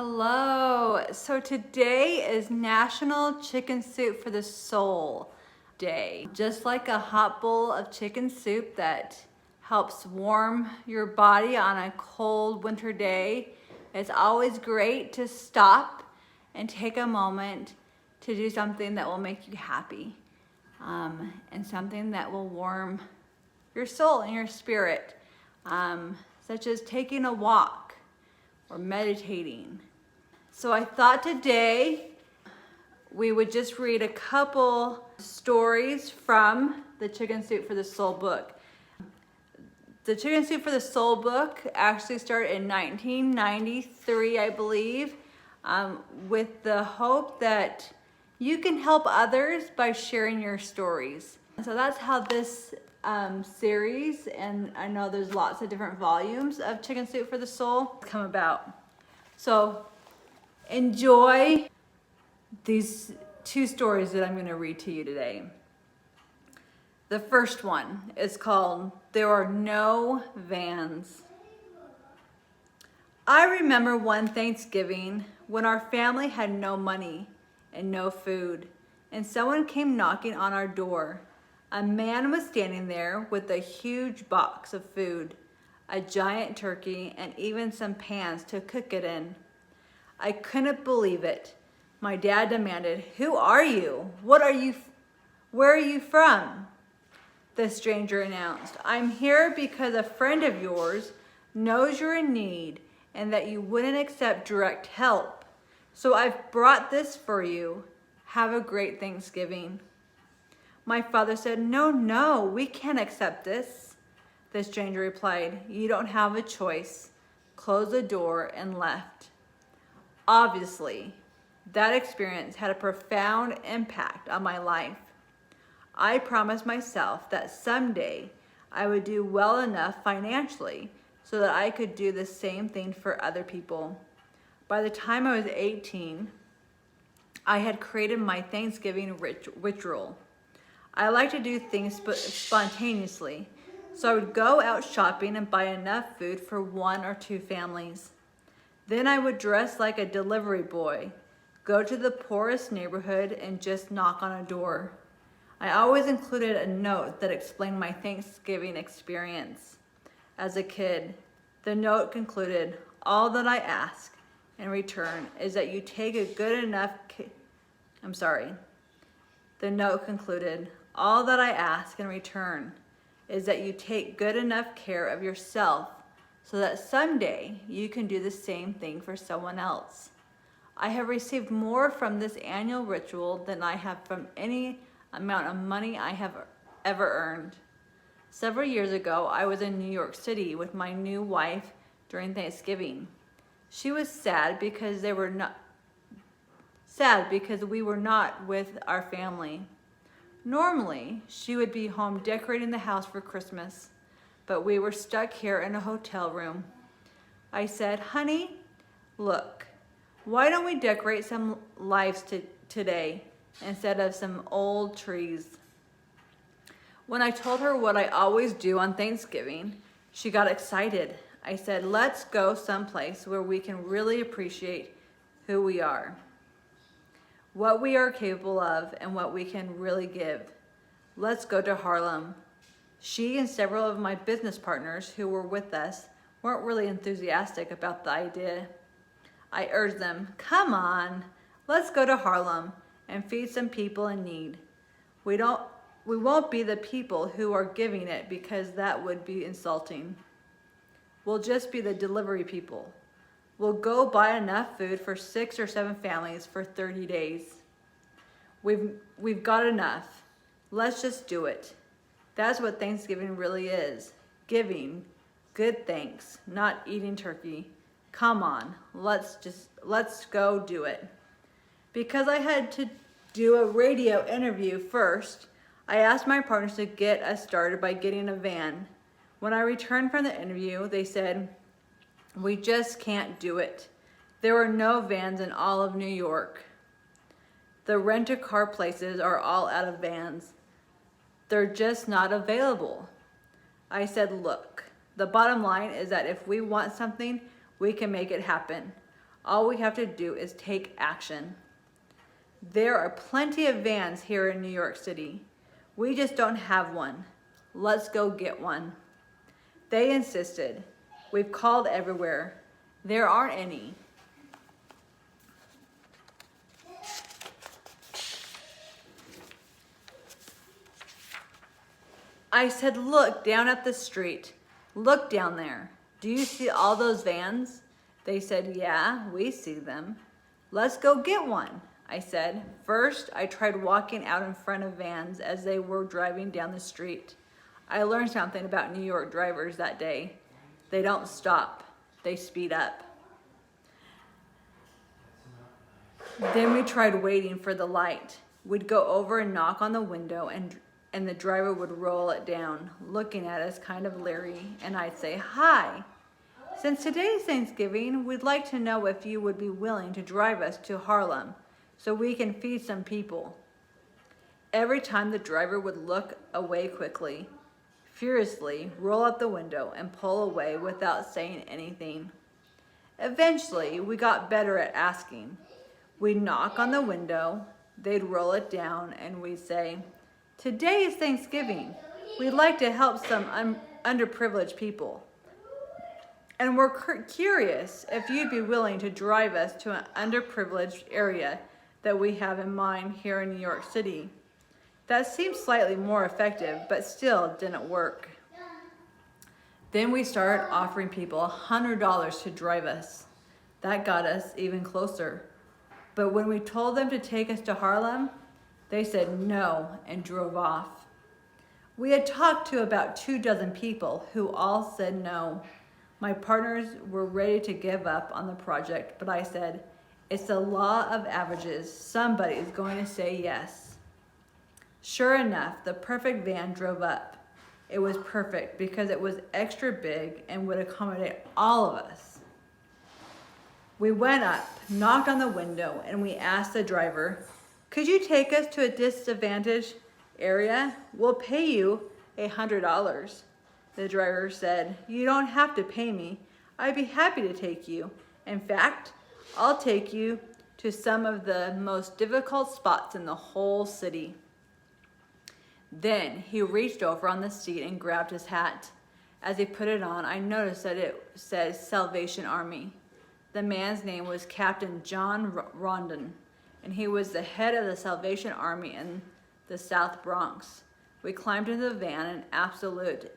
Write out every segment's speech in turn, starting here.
Hello. So today is National Chicken Soup for the Soul Day. Just like a hot bowl of chicken soup that helps warm your body on a cold winter day, it's always great to stop and take a moment to do something that will make you happy, and something that will warm your soul and your spirit, such as taking a walk or meditating. So I thought today we would just read a couple stories from the Chicken Soup for the Soul book. The Chicken Soup for the Soul book actually started in 1993, I believe, with the hope that you can help others by sharing your stories. So that's how this series, and I know there's lots of different volumes of Chicken Soup for the Soul, come about. So enjoy these two stories that I'm going to read to you today. The first one is called There Are No Vans. I remember one Thanksgiving when our family had no money and no food, and someone came knocking on our door. A man was standing there with a huge box of food, a giant turkey, and even some pans to cook it in. I couldn't believe it. My dad demanded, "Who are you? Where are you from?" The stranger announced, "I'm here because a friend of yours knows you're in need and that you wouldn't accept direct help. So I've brought this for you. Have a great Thanksgiving." My father said, No, we can't accept this." The stranger replied, "You don't have a choice," closed the door and left. Obviously, that experience had a profound impact on my life. I promised myself that someday I would do well enough financially so that I could do the same thing for other people. By the time I was 18, I had created my Thanksgiving ritual. I like to do things spontaneously, so I would go out shopping and buy enough food for one or two families. Then I would dress like a delivery boy, go to the poorest neighborhood, and just knock on a door. I always included a note that explained my Thanksgiving experience. As a kid, the note concluded, "All that I ask in return is that you take a good enough The note concluded, "All that I ask in return is that you take good enough care of yourself so that someday you can do the same thing for someone else." I have received more from this annual ritual than I have from any amount of money I have ever earned. Several years ago, I was in New York City with my new wife during Thanksgiving. She was sad because we were not with our family. Normally, she would be home decorating the house for Christmas, but we were stuck here in a hotel room. I said, "Honey, look, why don't we decorate some lives today instead of some old trees?" When I told her what I always do on Thanksgiving, she got excited. I said, "Let's go someplace where we can really appreciate who we are, what we are capable of, and what we can really give. Let's go to Harlem." She and several of my business partners who were with us weren't really enthusiastic about the idea. I urged them, "Come on, let's go to Harlem and feed some people in need. We won't be the people who are giving it because that would be insulting. We'll just be the delivery people. We'll go buy enough food for 6 or 7 families for 30 days. We've got enough. Let's just do it." That's what Thanksgiving really is. Giving good thanks, not eating turkey. Come on, let's go do it. Because I had to do a radio interview first, I asked my partners to get us started by getting a van. When I returned from the interview, they said, "We just can't do it. There are no vans in all of New York. The rent-a-car places are all out of vans. They're just not available." I said, "Look, the bottom line is that if we want something, we can make it happen. All we have to do is take action. There are plenty of vans here in New York City. We just don't have one. Let's go get one. They insisted. We've called everywhere. There aren't any. I said, look down at the street. Look down there. Do you see all those vans? They said, yeah, we see them. Let's go get one, I said. First, I tried walking out in front of vans as they were driving down the street. I learned something about New York drivers that day. They don't stop, they speed up. Then we tried waiting for the light. We'd go over and knock on the window and the driver would roll it down, looking at us kind of leery, and I'd say, hi. Since today's Thanksgiving, we'd like to know if you would be willing to drive us to Harlem so we can feed some people. Every time the driver would look away quickly, furiously, roll up the window and pull away without saying anything. Eventually, we got better at asking. We'd knock on the window, they'd roll it down, and we'd say, today is Thanksgiving. We'd like to help some underprivileged people. And we're curious if you'd be willing to drive us to an underprivileged area that we have in mind here in New York City. That seemed slightly more effective, but still didn't work. Then we started offering people $100 to drive us. That got us even closer. But when we told them to take us to Harlem, they said no and drove off. We had talked to about 24 people who all said no. My partners were ready to give up on the project, but I said, it's the law of averages. Somebody is going to say yes. Sure enough, the perfect van drove up. It was perfect because it was extra big and would accommodate all of us. We went up, knocked on the window, and we asked the driver, could you take us to a disadvantaged area? We'll pay you $100. The driver said, you don't have to pay me. I'd be happy to take you. In fact, I'll take you to some of the most difficult spots in the whole city. Then he reached over on the seat and grabbed his hat. As he put it on, I noticed that it said Salvation Army. The man's name was Captain John Rondon, and he was the head of the Salvation Army in the South Bronx. We climbed into the van in absolute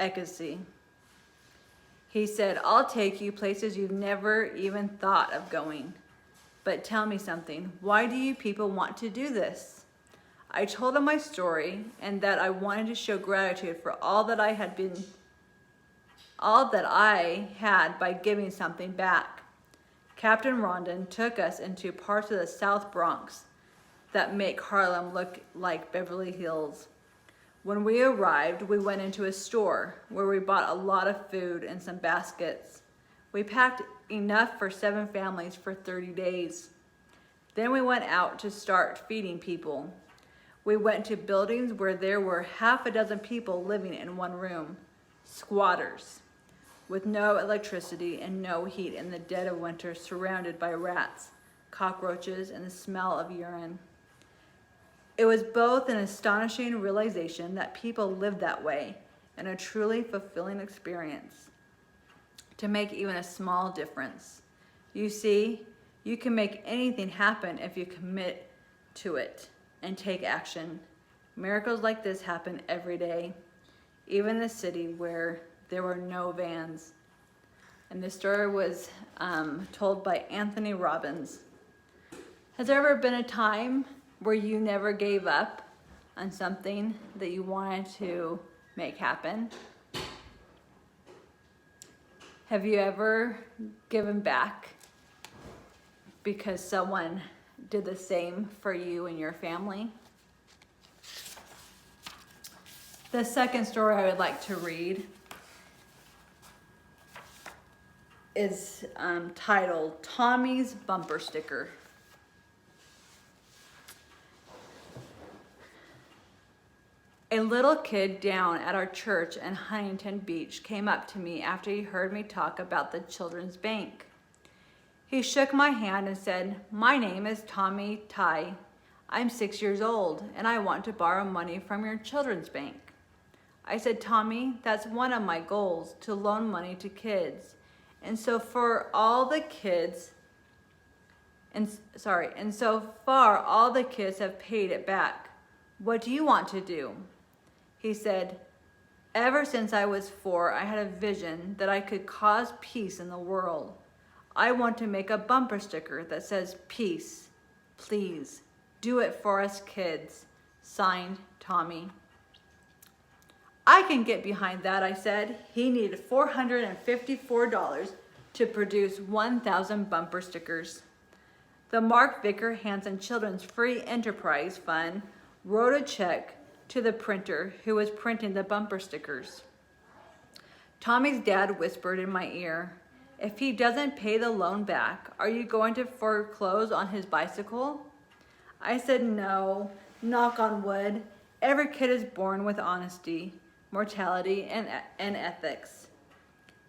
ecstasy. He said, I'll take you places you've never even thought of going. But tell me something, why do you people want to do this? I told him my story and that I wanted to show gratitude for all that I had by giving something back. Captain Rondon took us into parts of the South Bronx that make Harlem look like Beverly Hills. When we arrived, we went into a store where we bought a lot of food and some baskets. We packed enough for 7 families for 30 days. Then we went out to start feeding people. We went to buildings where there were half a dozen people living in one room, squatters, with no electricity and no heat in the dead of winter, surrounded by rats, cockroaches, and the smell of urine. It was both an astonishing realization that people lived that way and a truly fulfilling experience to make even a small difference. You see, you can make anything happen if you commit to it and take action. Miracles like this happen every day, even in the city where there were no vans. And this story was told by Anthony Robbins. Has there ever been a time where you never gave up on something that you wanted to make happen? Have you ever given back because someone did the same for you and your family? The second story I would like to read is titled Tommy's Bumper Sticker. A little kid down at our church in Huntington Beach came up to me after he heard me talk about the children's bank. He shook my hand and said, "My name is Tommy Tai. I'm 6 years old and I want to borrow money from your children's bank." I said, "Tommy, that's one of my goals, to loan money to kids. And so far all the kids have paid it back. What do you want to do?" He said, "Ever since I was 4, I had a vision that I could cause peace in the world. I want to make a bumper sticker that says, 'Peace, please, do it for us kids.' Signed, Tommy." "I can get behind that," I said. He needed $454 to produce 1,000 bumper stickers. The Mark Vicker Hansen Children's Free Enterprise Fund wrote a check to the printer who was printing the bumper stickers. Tommy's dad whispered in my ear, "If he doesn't pay the loan back, are you going to foreclose on his bicycle?" I said, "No, knock on wood. Every kid is born with honesty, mortality, and ethics.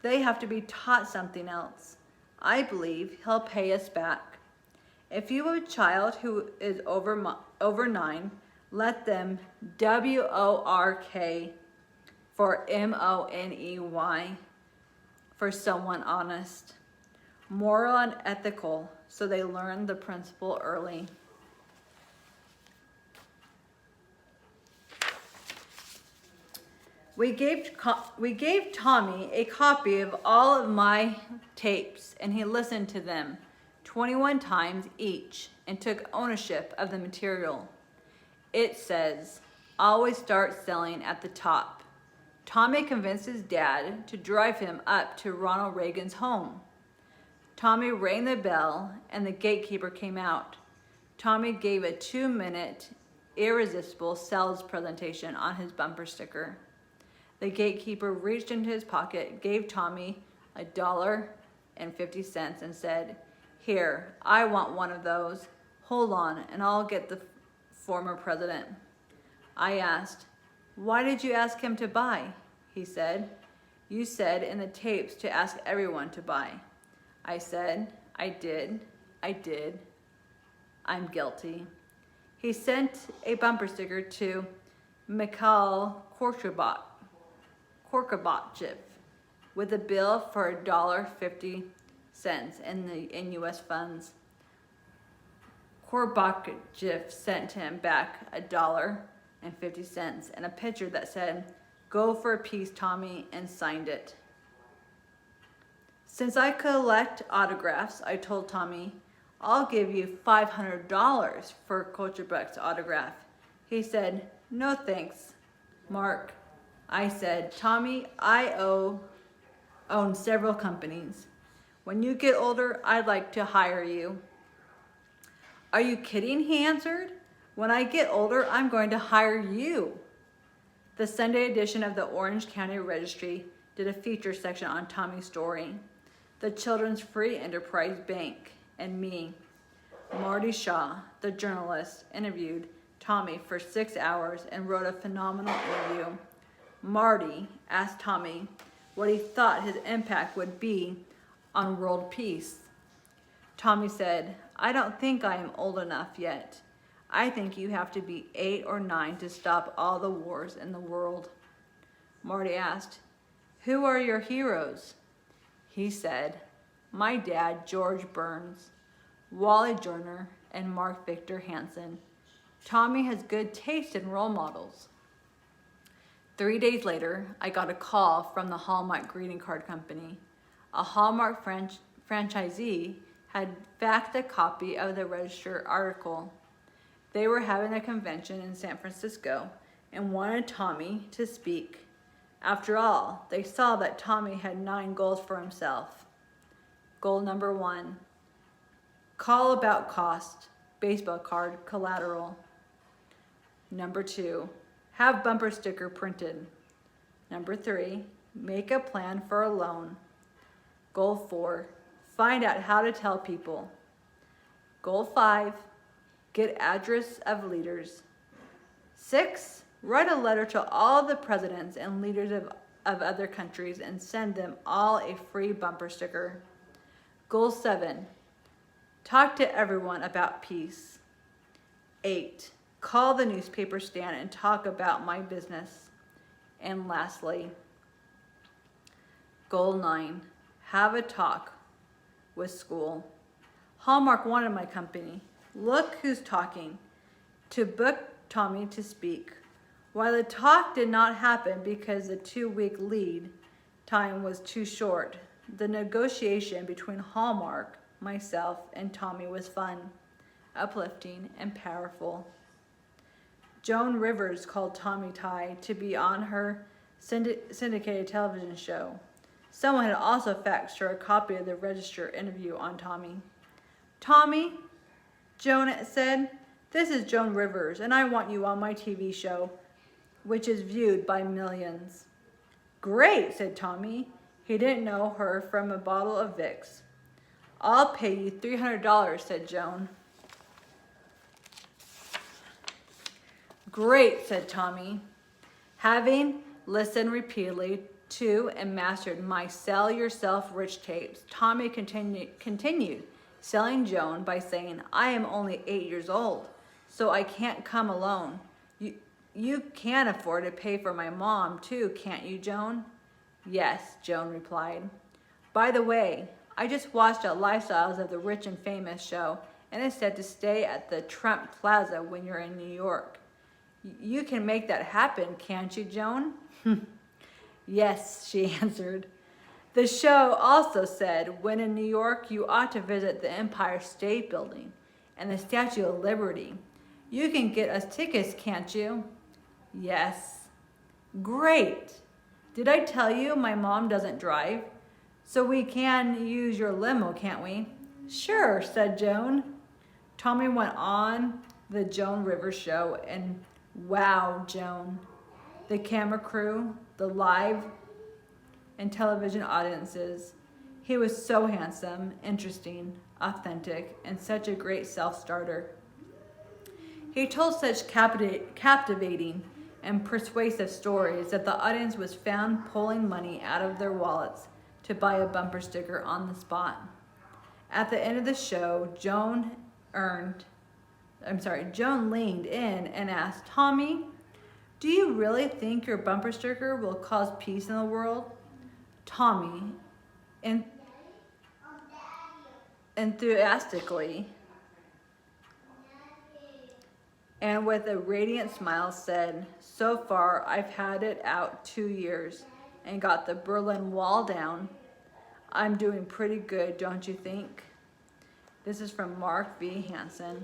They have to be taught something else. I believe he'll pay us back. If you have a child who is over 9, let them WORK for MONEY for someone honest. Moral and ethical, so they learn the principle early." We gave Tommy a copy of all of my tapes, and he listened to them 21 times each and took ownership of the material. It says, "Always start selling at the top." Tommy convinced his dad to drive him up to Ronald Reagan's home. Tommy rang the bell and the gatekeeper came out. Tommy gave a 2-minute irresistible sales presentation on his bumper sticker. The gatekeeper reached into his pocket, gave Tommy $1.50 and said, "Here, I want one of those. Hold on and I'll get the former president." I asked, "Why did you ask him to buy?" He said, "You said in the tapes to ask everyone to buy." I said, I did. I'm guilty." He sent a bumper sticker to Mikhail Korkobatchev with a bill for $1.50 in U.S. funds. Korkobatchev sent him back $1.50 and a picture that said, "Go for peace, Tommy," and signed it. "Since I collect autographs," I told Tommy, "I'll give you $500 for Korkobatchev's autograph." He said, "No thanks, Mark." I said, "Tommy, I own several companies. When you get older, I'd like to hire you." "Are you kidding?" he answered. "When I get older, I'm going to hire you." The Sunday edition of the Orange County Registry did a feature section on Tommy's story. The Children's Free Enterprise Bank and me. Marty Shaw, the journalist, interviewed Tommy for 6 hours and wrote a phenomenal interview. Marty asked Tommy what he thought his impact would be on world peace. Tommy said, "I don't think I am old enough yet. I think you have to be 8 or 9 to stop all the wars in the world." Marty asked, "Who are your heroes?" He said, "My dad, George Burns, Wally Joyner, and Mark Victor Hansen. Tommy has good taste in role models." 3 days later, I got a call from the Hallmark greeting card company. A Hallmark franchisee had faxed a copy of the Register article. They were having a convention in San Francisco and wanted Tommy to speak. After all, they saw that Tommy had 9 goals for himself. Goal number 1, call about cost, baseball card collateral. Number 2, have bumper sticker printed. Number 3, make a plan for a loan. Goal 4, find out how to tell people. Goal 5, get address of leaders. 6, write a letter to all the presidents and leaders of other countries and send them all a free bumper sticker. Goal 7, Talk to everyone about peace. 8. Call the newspaper stand and talk about my business. And lastly, goal 9. Have a talk with school. Hallmark wanted my company. Look who's talking. To book Tommy to speak. While the talk did not happen because the 2-week lead time was too short, the negotiation between Hallmark, myself, and Tommy was fun, uplifting, and powerful. Joan Rivers called Tommy Tighe to be on her syndicated television show. Someone had also faxed her a copy of the Register interview on Tommy. Tommy, Joan said, this is Joan Rivers, and I want you on my TV show, which is viewed by millions. Great, said Tommy. He didn't know her from a bottle of Vicks. I'll pay you $300, said Joan. Great, said Tommy. Having listened repeatedly to and mastered my Sell Yourself Rich tapes, Tommy continued selling Joan by saying, I am only 8 years old, so I can't come alone. You can afford to pay for my mom too, can't you, Joan? Yes, Joan replied. By the way, I just watched a Lifestyles of the Rich and Famous show, and it said to stay at the Trump Plaza when you're in New York. You can make that happen, can't you, Joan? Yes, she answered. The show also said, when in New York, you ought to visit the Empire State Building and the Statue of Liberty. You can get us tickets, can't you? Yes. Great. Did I tell you my mom doesn't drive? So we can use your limo, can't we? Sure, said Joan. Tommy went on the Joan Rivers show, and wow, Joan. The camera crew, the live and television audiences. He was so handsome, interesting, authentic, and such a great self-starter. He told such captivating and persuasive stories that the audience was found pulling money out of their wallets to buy a bumper sticker on the spot. At the end of the show, Joan leaned in and asked, Tommy, do you really think your bumper sticker will cause peace in the world? Tommy, enthusiastically, and with a radiant smile said, so far I've had it out 2 years and got the Berlin Wall down. I'm doing pretty good, don't you think? This is from Mark V. Hansen.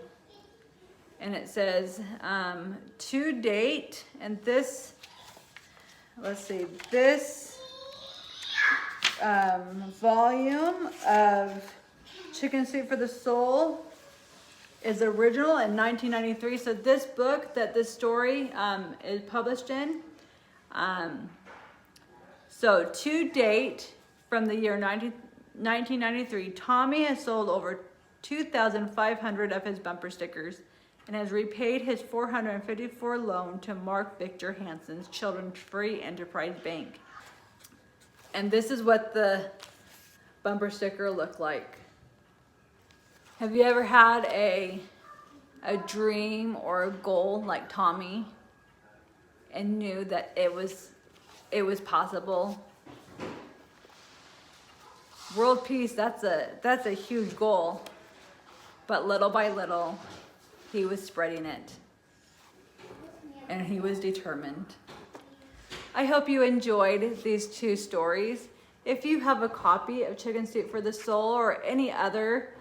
And it says, to date, and this, this volume of Chicken Soup for the Soul is original in 1993. So this book that this story is published in. So to date, from the year 1993, Tommy has sold over 2,500 of his bumper stickers and has repaid his $454 loan to Mark Victor Hansen's Children's Free Enterprise Bank. And this is what the bumper sticker looked like. Have you ever had a dream or a goal like Tommy and knew that it was possible? World peace, that's a huge goal. But little by little, he was spreading it. And he was determined. I hope you enjoyed these 2 stories. If you have a copy of Chicken Soup for the Soul or any other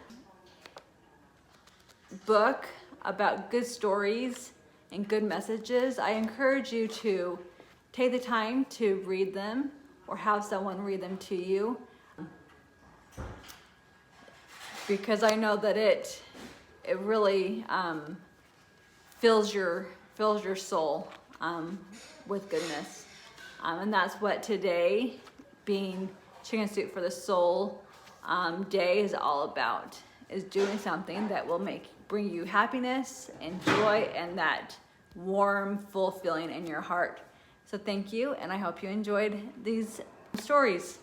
book about good stories and good messages, I encourage you to take the time to read them or have someone read them to you, because I know that it really fills your soul with goodness. And that's what today, being Chicken Soup for the Soul Day, is all about, is doing something that will bring you happiness and joy and that warm, full feeling in your heart. So thank you, and I hope you enjoyed these stories.